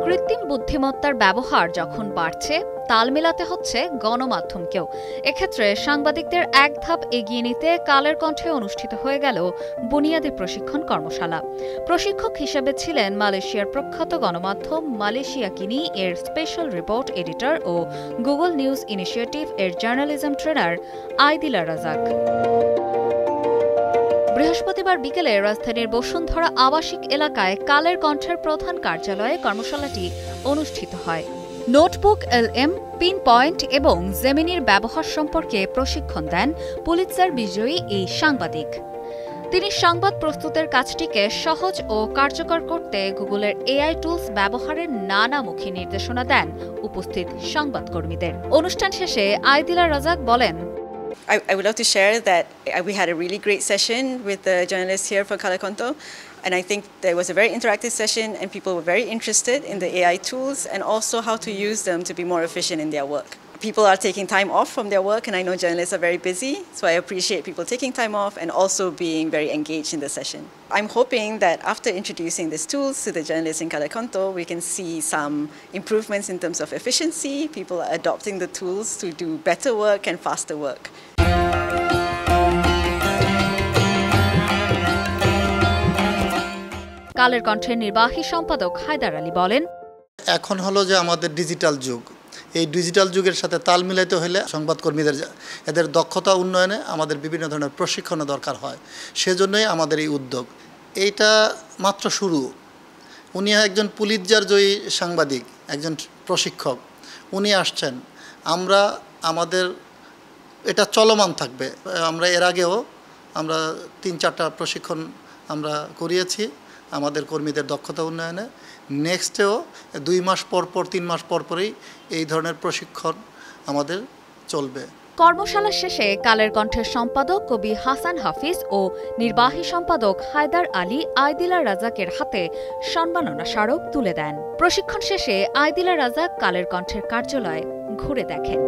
কৃত্রিম বুদ্ধিমত্তার ব্যবহার যখন বাড়ছে, তাল মেলাতে হচ্ছে গণমাধ্যমকেও। এক্ষেত্রে সাংবাদিকদের এক ধাপ এগিয়ে নিতে কালের কণ্ঠে অনুষ্ঠিত হয়ে গেল বুনিয়াদী প্রশিক্ষণ কর্মশালা। প্রশিক্ষক হিসেবে ছিলেন মালয়েশিয়ার প্রখ্যাত গণমাধ্যম মালয়েশিয়া কিনি এর স্পেশাল রিপোর্ট এডিটর ও গুগল নিউজ ইনিশিয়েটিভ এর জার্নালিজম ট্রেনার আইদিলা রাজাক। বৃহস্পতিবার বিকেলে রাজধানীর বসুন্ধরা আবাসিক এলাকায় কালের কণ্ঠের প্রধান কার্যালয়ে কর্মশালাটি অনুষ্ঠিত হয়। নোটবুক, এলএম, পিন পয়েন্ট এবং জেমিনির ব্যবহার সম্পর্কে প্রশিক্ষণ দেন পুলিৎজার বিজয়ী এই সাংবাদিক। তিনি সংবাদ প্রস্তুতের কাজটিকে সহজ ও কার্যকর করতে গুগলের এআই টুলস ব্যবহারের নানামুখী নির্দেশনা দেন উপস্থিত সংবাদকর্মীদের। অনুষ্ঠান শেষে আইদিলা রাজাক বলেন, I would love to share that we had a really great session with the journalists here for Kala Konto, and I think there was a very interactive session and people were very interested in the AI tools and also how to use them to be more efficient in their work. People are taking time off from their work, and I know journalists are very busy, so I appreciate people taking time off and also being very engaged in the session. I'm hoping that after introducing these tools to the journalists in Kala Konto, we can see some improvements in terms of efficiency. People are adopting the tools to do better work and faster work. কালের কণ্ঠের নির্বাহী সম্পাদক হায়দার আলী বলেন, এখন হলো যে আমাদের digital যুগ। এই ডিজিটাল যুগের সাথে তাল মিলাইতে হলে সংবাদকর্মীদের এদের দক্ষতা উন্নয়নে আমাদের বিভিন্ন ধরনের প্রশিক্ষণের দরকার হয়। সেজন্যই আমাদের এই উদ্যোগ। এইটা মাত্র শুরু। উনি একজন পুলিৎজার জয়ী সাংবাদিক, একজন প্রশিক্ষক। উনি আসছেন। আমাদের এটা চলমান থাকবে। আমরা এর আগেও 3-4টা প্রশিক্ষণ আমরা করিয়েছি আমাদের কর্মীদের দক্ষতা উন্নয়নে। নেক্সটেও 2 মাস পর 3 মাস পরই এই ধরনের প্রশিক্ষণ আমাদের চলবে। কর্মশালা শেষে কালের কণ্ঠের সম্পাদক কবি হাসান হাফিজ ও নির্বাহী সম্পাদক হায়দার আলী আইদিলা রাজাকের হাতে সম্মাননা স্মারক তুলে দেন। প্রশিক্ষণ শেষে আইদিলা রাজাক কালের কণ্ঠের কার্যালয় ঘুরে দেখেন।